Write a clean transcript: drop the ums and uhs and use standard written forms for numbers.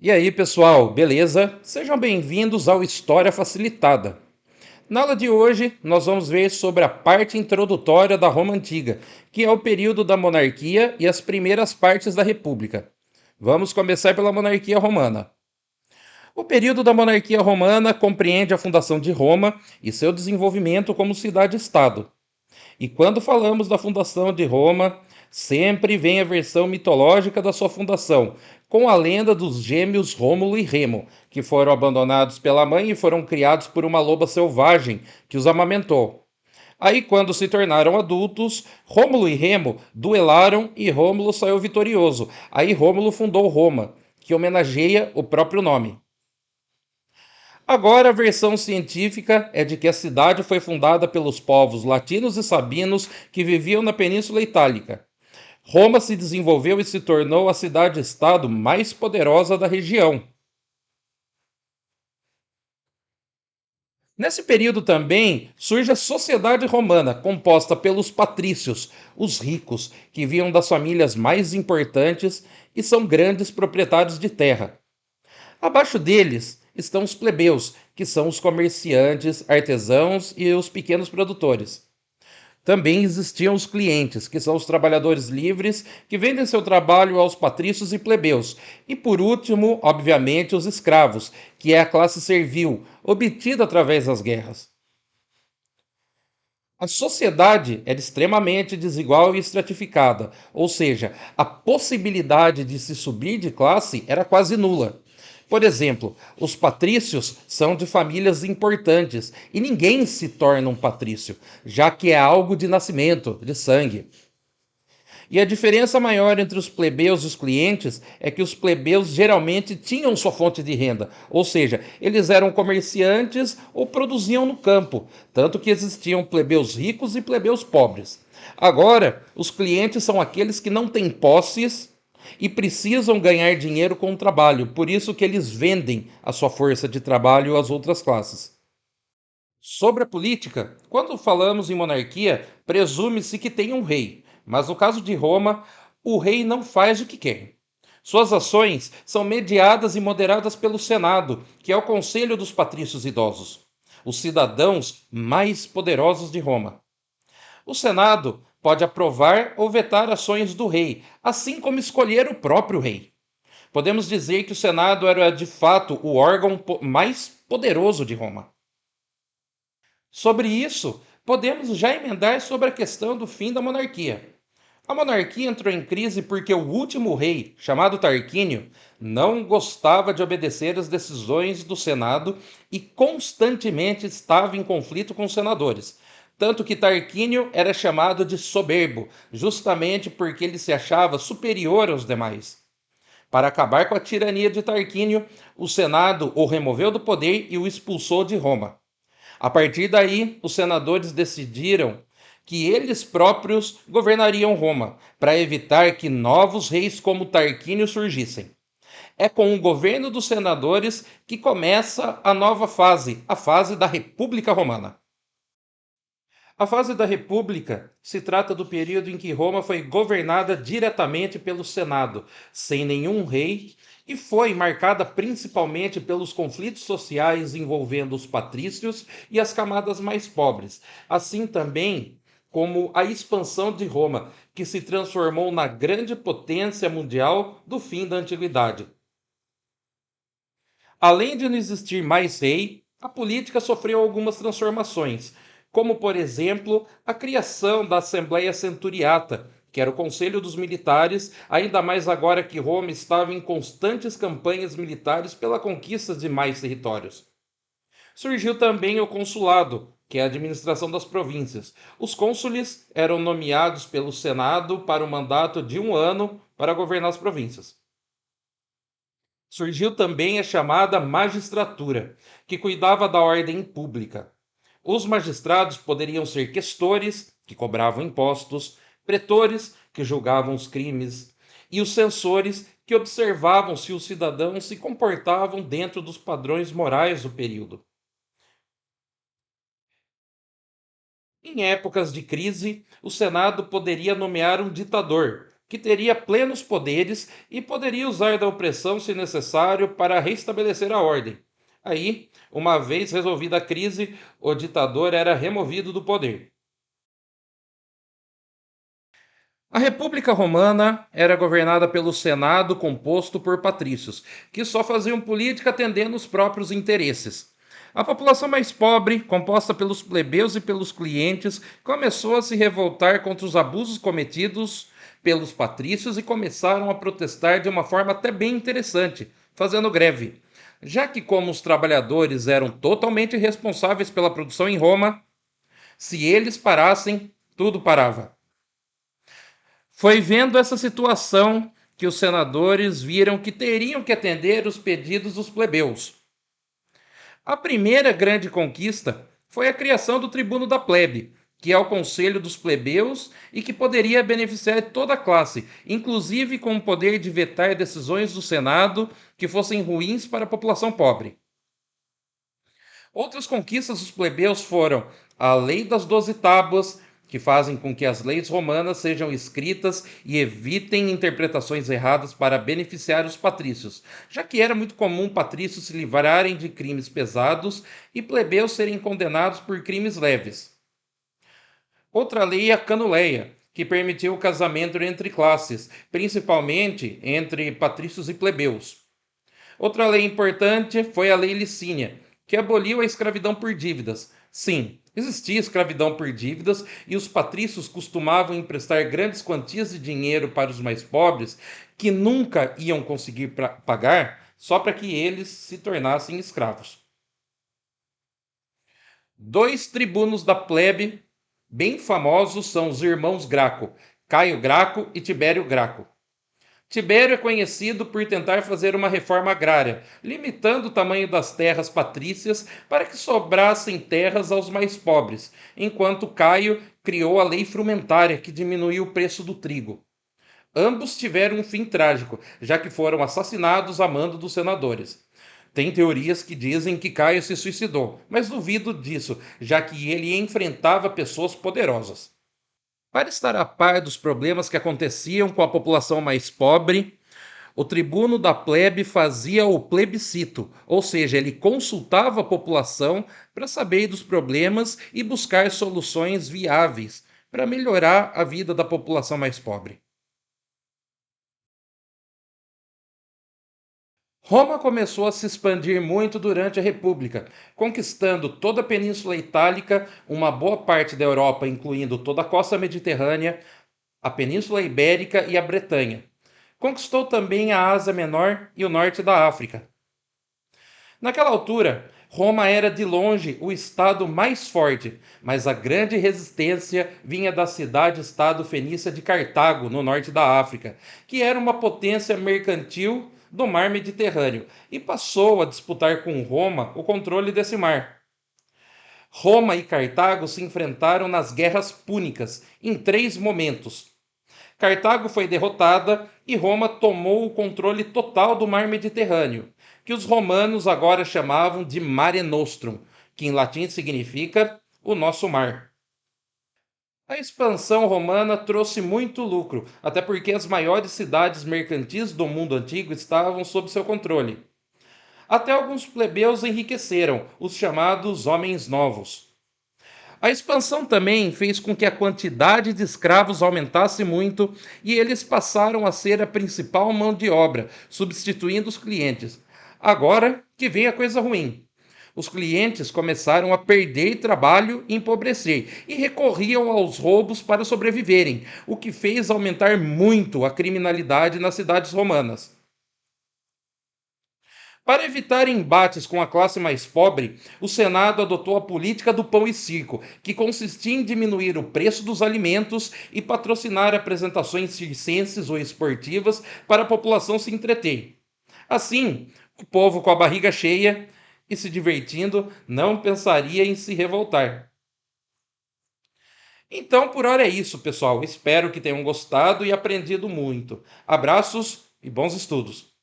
E aí, pessoal, beleza? Sejam bem-vindos ao História Facilitada. Na aula de hoje, nós vamos ver sobre a parte introdutória da Roma Antiga, que é o período da monarquia e as primeiras partes da República. Vamos começar pela monarquia romana. O período da monarquia romana compreende a fundação de Roma e seu desenvolvimento como cidade-estado. E quando falamos da fundação de Roma, sempre vem a versão mitológica da sua fundação, com a lenda dos gêmeos Rômulo e Remo, que foram abandonados pela mãe e foram criados por uma loba selvagem que os amamentou. Aí, quando se tornaram adultos, Rômulo e Remo duelaram e Rômulo saiu vitorioso. Aí Rômulo fundou Roma, que homenageia o próprio nome. Agora, a versão científica é de que a cidade foi fundada pelos povos latinos e sabinos que viviam na Península Itálica. Roma se desenvolveu e se tornou a cidade-estado mais poderosa da região. Nesse período também surge a sociedade romana, composta pelos patrícios, os ricos, que vinham das famílias mais importantes e são grandes proprietários de terra. Abaixo deles estão os plebeus, que são os comerciantes, artesãos e os pequenos produtores. Também existiam os clientes, que são os trabalhadores livres que vendem seu trabalho aos patrícios e plebeus. E por último, obviamente, os escravos, que é a classe servil, obtida através das guerras. A sociedade era extremamente desigual e estratificada, ou seja, a possibilidade de se subir de classe era quase nula. Por exemplo, os patrícios são de famílias importantes e ninguém se torna um patrício, já que é algo de nascimento, de sangue. E a diferença maior entre os plebeus e os clientes é que os plebeus geralmente tinham sua fonte de renda, ou seja, eles eram comerciantes ou produziam no campo, tanto que existiam plebeus ricos e plebeus pobres. Agora, os clientes são aqueles que não têm posses e precisam ganhar dinheiro com o trabalho, por isso que eles vendem a sua força de trabalho às outras classes. Sobre a política, quando falamos em monarquia, presume-se que tem um rei, mas no caso de Roma, o rei não faz o que quer. Suas ações são mediadas e moderadas pelo Senado, que é o conselho dos patrícios idosos, os cidadãos mais poderosos de Roma. O Senado pode aprovar ou vetar ações do rei, assim como escolher o próprio rei. Podemos dizer que o Senado era de fato o órgão mais poderoso de Roma. Sobre isso, podemos já emendar sobre a questão do fim da monarquia. A monarquia entrou em crise porque o último rei, chamado Tarquínio, não gostava de obedecer às decisões do Senado e constantemente estava em conflito com os senadores. Tanto que Tarquínio era chamado de soberbo, justamente porque ele se achava superior aos demais. Para acabar com a tirania de Tarquínio, o Senado o removeu do poder e o expulsou de Roma. A partir daí, os senadores decidiram que eles próprios governariam Roma, para evitar que novos reis como Tarquínio surgissem. É com o governo dos senadores que começa a nova fase, a fase da República Romana. A fase da República se trata do período em que Roma foi governada diretamente pelo Senado, sem nenhum rei, e foi marcada principalmente pelos conflitos sociais envolvendo os patrícios e as camadas mais pobres, assim também como a expansão de Roma, que se transformou na grande potência mundial do fim da antiguidade. Além de não existir mais rei, a política sofreu algumas transformações, como, por exemplo, a criação da Assembleia Centuriata, que era o conselho dos militares, ainda mais agora que Roma estava em constantes campanhas militares pela conquista de mais territórios. Surgiu também o consulado, que é a administração das províncias. Os cônsules eram nomeados pelo Senado para um mandato de um ano para governar as províncias. Surgiu também a chamada magistratura, que cuidava da ordem pública. Os magistrados poderiam ser questores, que cobravam impostos, pretores, que julgavam os crimes, e os censores, que observavam se os cidadãos se comportavam dentro dos padrões morais do período. Em épocas de crise, o Senado poderia nomear um ditador, que teria plenos poderes e poderia usar da opressão se necessário para restabelecer a ordem. Aí, uma vez resolvida a crise, o ditador era removido do poder. A República Romana era governada pelo Senado composto por patrícios, que só faziam política atendendo os próprios interesses. A população mais pobre, composta pelos plebeus e pelos clientes, começou a se revoltar contra os abusos cometidos pelos patrícios e começaram a protestar de uma forma até bem interessante, fazendo greve. Já que, como os trabalhadores eram totalmente responsáveis pela produção em Roma, se eles parassem, tudo parava. Foi vendo essa situação que os senadores viram que teriam que atender os pedidos dos plebeus. A primeira grande conquista foi a criação do tribuno da plebe, que é o conselho dos plebeus e que poderia beneficiar toda a classe, inclusive com o poder de vetar decisões do Senado que fossem ruins para a população pobre. Outras conquistas dos plebeus foram a Lei das Doze Tábuas, que fazem com que as leis romanas sejam escritas e evitem interpretações erradas para beneficiar os patrícios, já que era muito comum patrícios se livrarem de crimes pesados e plebeus serem condenados por crimes leves. Outra lei é a Canuleia, que permitiu o casamento entre classes, principalmente entre patrícios e plebeus. Outra lei importante foi a Lei Licínia, que aboliu a escravidão por dívidas. Sim, existia escravidão por dívidas e os patrícios costumavam emprestar grandes quantias de dinheiro para os mais pobres, que nunca iam conseguir pagar, só para que eles se tornassem escravos. Dois tribunos da plebe bem famosos são os irmãos Graco, Caio Graco e Tibério Graco. Tibério é conhecido por tentar fazer uma reforma agrária, limitando o tamanho das terras patrícias para que sobrassem terras aos mais pobres, enquanto Caio criou a lei frumentária, que diminuiu o preço do trigo. Ambos tiveram um fim trágico, já que foram assassinados a mando dos senadores. Tem teorias que dizem que Caio se suicidou, mas duvido disso, já que ele enfrentava pessoas poderosas. Para estar a par dos problemas que aconteciam com a população mais pobre, o tribuno da plebe fazia o plebiscito, ou seja, ele consultava a população para saber dos problemas e buscar soluções viáveis para melhorar a vida da população mais pobre. Roma começou a se expandir muito durante a República, conquistando toda a Península Itálica, uma boa parte da Europa, incluindo toda a costa mediterrânea, a Península Ibérica e a Bretanha. Conquistou também a Ásia Menor e o norte da África. Naquela altura, Roma era de longe o estado mais forte, mas a grande resistência vinha da cidade-estado fenícia de Cartago, no norte da África, que era uma potência mercantil do mar Mediterrâneo e passou a disputar com Roma o controle desse mar. Roma e Cartago se enfrentaram nas guerras púnicas em três momentos. Cartago foi derrotada e Roma tomou o controle total do mar Mediterrâneo, que os romanos agora chamavam de Mare Nostrum, que em latim significa o nosso mar. A expansão romana trouxe muito lucro, até porque as maiores cidades mercantis do mundo antigo estavam sob seu controle. Até alguns plebeus enriqueceram, os chamados homens novos. A expansão também fez com que a quantidade de escravos aumentasse muito e eles passaram a ser a principal mão de obra, substituindo os clientes. Agora que vem a coisa ruim. Os clientes começaram a perder trabalho e empobrecer e recorriam aos roubos para sobreviverem, o que fez aumentar muito a criminalidade nas cidades romanas. Para evitar embates com a classe mais pobre, o Senado adotou a política do pão e circo, que consistia em diminuir o preço dos alimentos e patrocinar apresentações circenses ou esportivas para a população se entreter. Assim, o povo com a barriga cheia e se divertindo não pensaria em se revoltar. Então, por hora é isso, pessoal. Espero que tenham gostado e aprendido muito. Abraços e bons estudos!